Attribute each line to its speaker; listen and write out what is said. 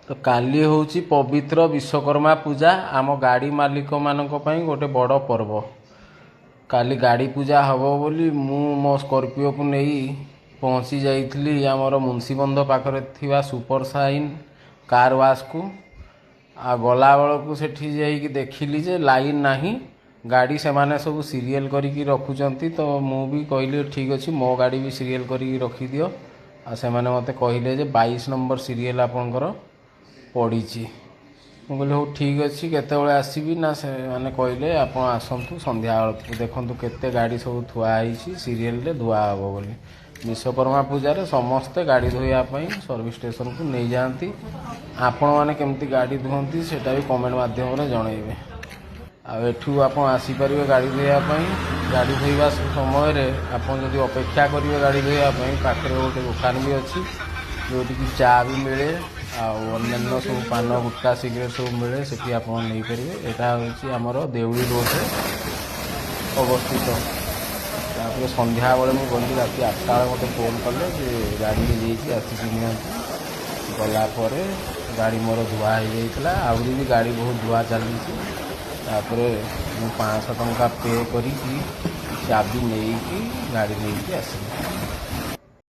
Speaker 1: तो काली होची पवित्र विश्वकर्मा पूजा आम गाड़ी मालिक मानक पई गोटे बड़ पर्व। काली गाड़ी पूजा हबो बोली मु मो स्कॉर्पियो को नहीं पहुँची जाइली आमर मुंशीबंध पाखरे थिबा सुपर साइन कार वाश को आ गला बेलू सेठी जाइकी देखिली जे लाइन नाही गाड़ी से माने सब सीरियल करिकी रखुचंती। तो मु भी कहली ठीक अच्छे मो गाड़ी भी सीरियल करिकी रखी दियो। आ से माने मते कहले जे 22 नंबर सीरियल आपनकर पड़ी। मुझे कहली हो ठीक अच्छे केतबे आसबि ना से मैंने कहले आप आसतु संध्या आलती देखूँ केते गाड़ी सब थुआई सीरियल रे धुआ हम बोली। विश्वकर्मा पूजा समस्ते गाड़ी धोवाई सर्विस स्टेशन को नहीं जाती। आपण मैंने केमती गाड़ी धुंती सेटा भी कमेंट माध्यम जनइबे। आठू आप आसीपर गाड़ी धोवाई गाड़ी धोवा समय आपड़ी अपेक्षा करेंगे गाड़ी धोवाई पाखे गोटे दुकान भी अच्छी जोटि चा भी मिले अन्य सब पान गुटका सिगरेट सब मिले से आप नहीं पारे। यहाँ हूँ आमर देउली रोड अवस्थित। तापर संध्या बेले मुझे गली रात 8टा मत फोन कले गाड़ी जाइए आसिक नियंतु गलापर गाड़ी मोर धुआ हो जाता आहरी भी गाड़ी बहुत धुआ चली। तापर मु 500 टंका पे करी चाबी नहीं गाड़ी नहीं आसली।